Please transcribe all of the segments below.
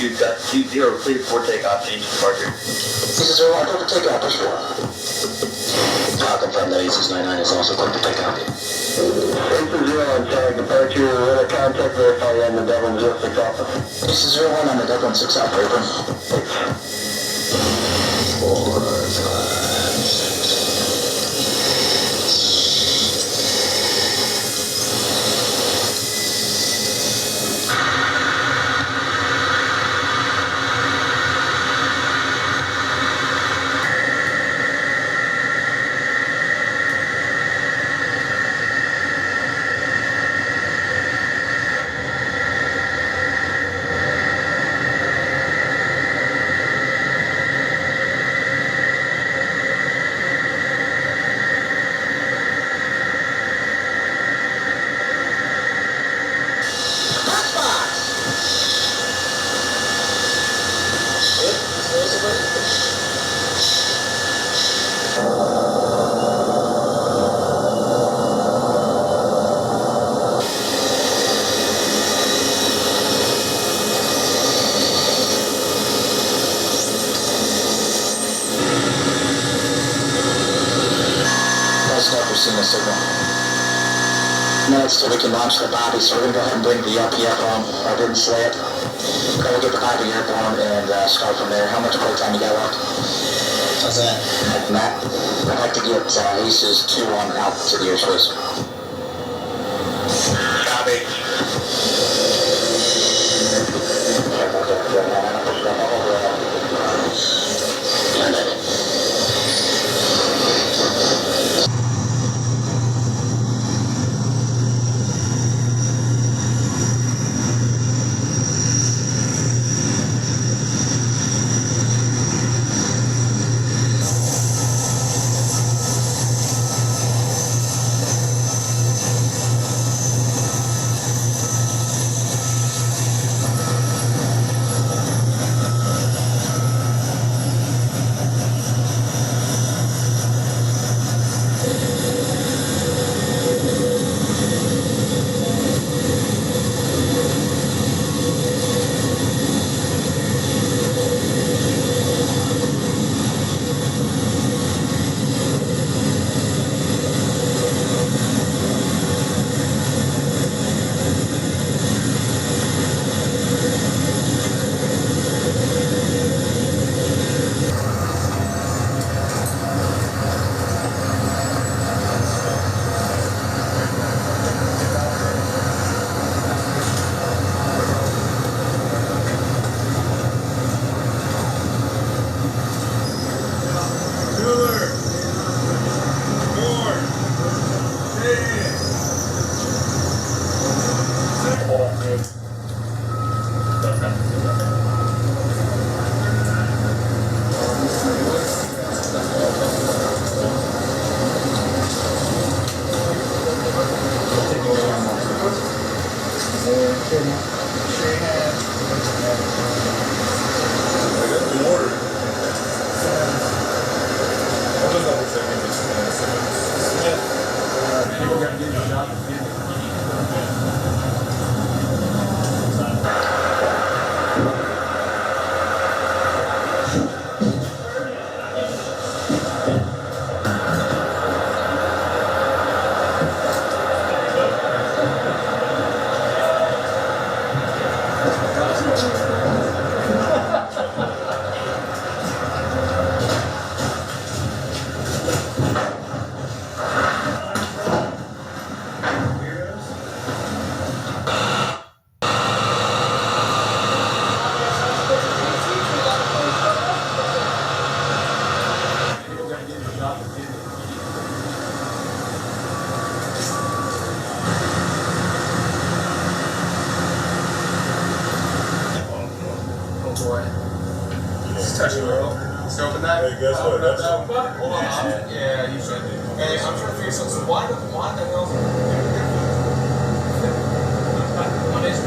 We've got 20, clear for takeoff, change departure. This is 01, clear for takeoff, push 4. I'll confirm that AC99 is also clear for takeoff. This is 0 on target departure, we're going to contact verify you on the Dublin 06 Alpha. This is 01 on the Dublin 6 Alpha, April. 4, 5, 6. Signal. Minutes till we can launch the Bobby, so we're going to go ahead and bring the LPF on. I didn't slay it. Then we'll get the Bobby airborne and start from there. How much playtime you got left? What's that? Matt, I'd like to get Aces 2-1 out to the airspace. Copy. Touching world. Let's open that. Hey, guess what? That's hold on. Yeah, you should. Hey, I'm trying to figure something. So why the hell? What is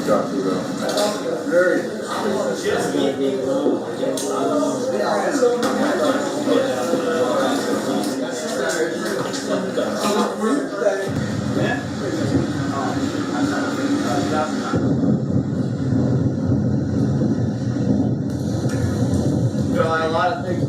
A lot of things.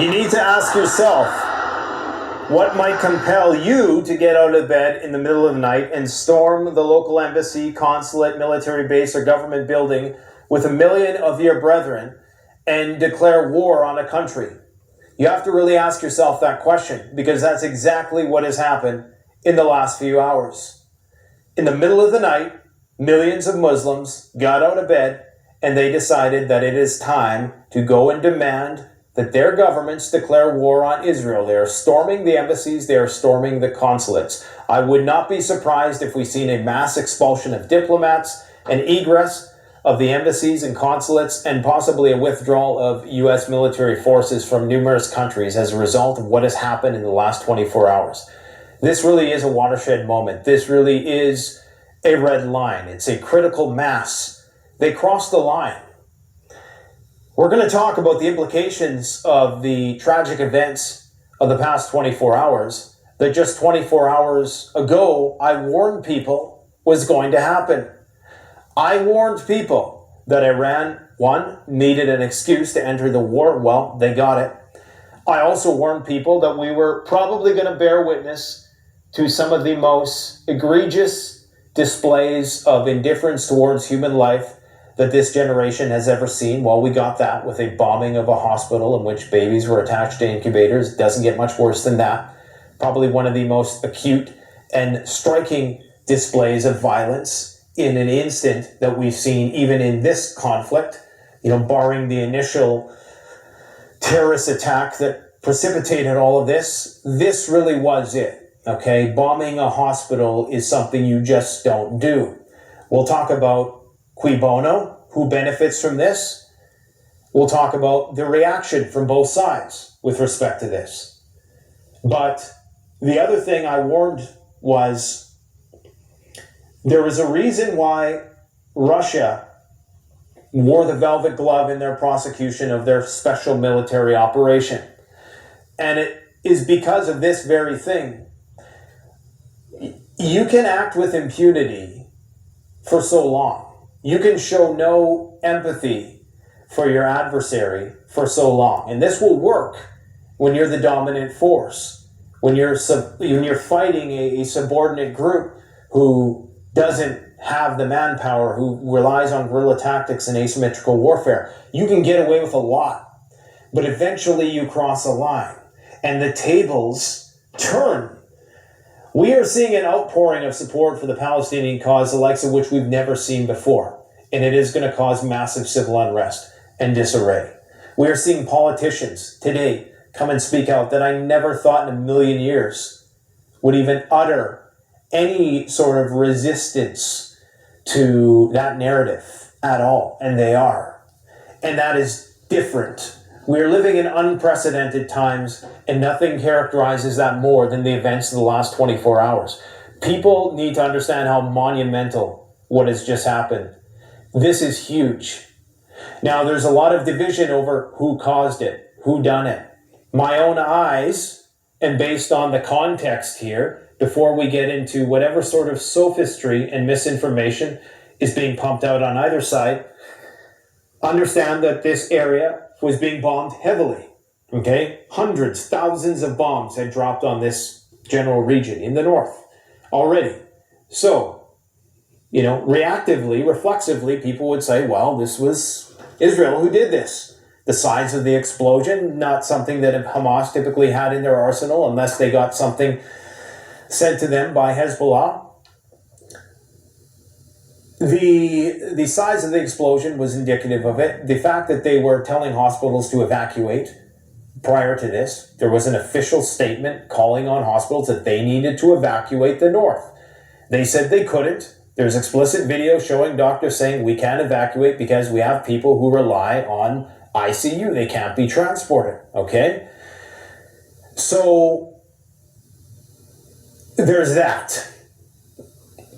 You need to ask yourself, what might compel you to get out of bed in the middle of the night and storm the local embassy, consulate, military base, or government building with 1 million of your brethren and declare war on a country? You have to really ask yourself that question, because that's exactly what has happened in the last few hours. In the middle of the night, millions of Muslims got out of bed and they decided that it is time to go and demand that their governments declare war on Israel. They are storming the embassies, they are storming the consulates. I would not be surprised if we seen a mass expulsion of diplomats and egress of the embassies and consulates, and possibly a withdrawal of U.S. military forces from numerous countries as a result of what has happened in the last 24 hours. This really is a watershed moment. This really is a red line. It's a critical mass. They crossed the line. We're going to talk about the implications of the tragic events of the past 24 hours that just 24 hours ago I warned people was going to happen. I warned people that Iran, one, needed an excuse to enter the war. Well, they got it. I also warned people that we were probably going to bear witness to some of the most egregious displays of indifference towards human life that this generation has ever seen. Well, we got that with a bombing of a hospital in which babies were attached to incubators. It doesn't get much worse than that. Probably one of the most acute and striking displays of violence in an instant that we've seen even in this conflict, barring the initial terrorist attack that precipitated all of this. This really was it. Okay, bombing a hospital is something you just don't do. We'll talk about cui bono, who benefits from this. We'll talk about the reaction from both sides with respect to this. But the other thing I warned was there was a reason why Russia wore the velvet glove in their prosecution of their special military operation. And it is because of this very thing. You can act with impunity for so long. You can show no empathy for your adversary for so long. And this will work when you're the dominant force, when you're fighting a subordinate group who doesn't have the manpower, who relies on guerrilla tactics and asymmetrical warfare. You can get away with a lot, but eventually you cross a line and the tables turn. We are seeing an outpouring of support for the Palestinian cause, the likes of which we've never seen before, and it is going to cause massive civil unrest and disarray. We are seeing politicians today come and speak out that I never thought in a million years would even utter any sort of resistance to that narrative at all, and they are. And that is different. We're living in unprecedented times, and nothing characterizes that more than the events of the last 24 hours. People need to understand how monumental what has just happened. This is huge. Now, there's a lot of division over who caused it, who done it. My own eyes, and based on the context here, before we get into whatever sort of sophistry and misinformation is being pumped out on either side, understand that this area was being bombed heavily, okay? Hundreds, thousands of bombs had dropped on this general region in the north already. So, reactively, reflexively, people would say, well, this was Israel who did this. The size of the explosion, not something that Hamas typically had in their arsenal unless they got something sent to them by Hezbollah. The size of the explosion was indicative of it. The fact that they were telling hospitals to evacuate prior to this, there was an official statement calling on hospitals that they needed to evacuate the north. They said they couldn't. There's explicit video showing doctors saying we can't evacuate because we have people who rely on ICU. They can't be transported, okay? So there's that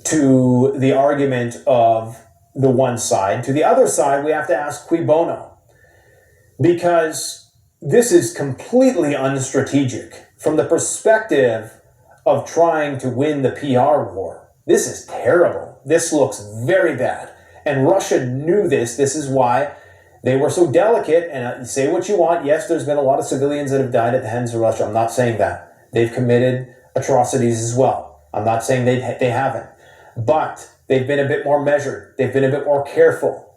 to the argument of the one side. To the other side, we have to ask cui bono, because this is completely unstrategic from the perspective of trying to win the PR war. This is terrible. This looks very bad. And Russia knew this. This is why they were so delicate. And say what you want. Yes, there's been a lot of civilians that have died at the hands of Russia. I'm not saying that. They've committed atrocities as well. I'm not saying they haven't. But they've been a bit more measured. They've been a bit more careful.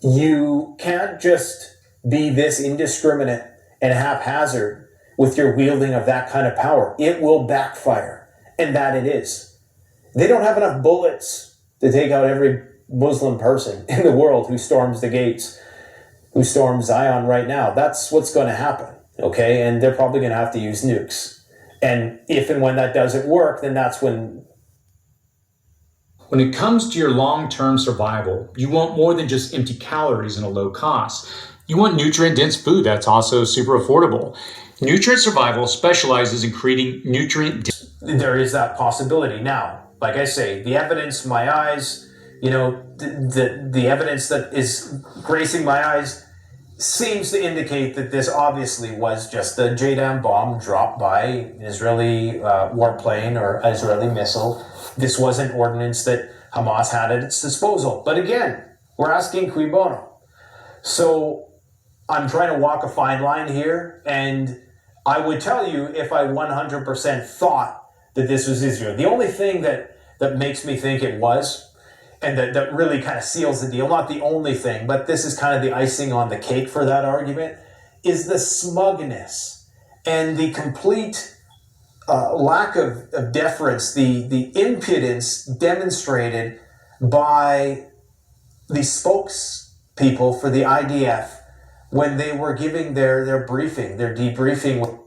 You can't just be this indiscriminate and haphazard with your wielding of that kind of power. It will backfire. And that it is. They don't have enough bullets to take out every Muslim person in the world who storms the gates, who storms Zion right now. That's what's going to happen, okay? And they're probably going to have to use nukes. And if and when that doesn't work, then that's when... When it comes to your long-term survival, you want more than just empty calories and a low cost. You want nutrient-dense food that's also super affordable. Nutrient Survival specializes in creating nutrient-dense... There is that possibility. Now, like I say, the evidence, my eyes, the evidence that is gracing my eyes seems to indicate that this obviously was just a JDAM bomb dropped by an Israeli warplane or Israeli missile. This was an ordinance that Hamas had at its disposal. But again, we're asking cui bono. So I'm trying to walk a fine line here, and I would tell you if I 100% thought that this was Israel. The only thing that makes me think it was, and that really kind of seals the deal, not the only thing, but this is kind of the icing on the cake for that argument, is the smugness and the complete lack of deference, the impudence demonstrated by the spokespeople for the IDF when they were giving their briefing, their debriefing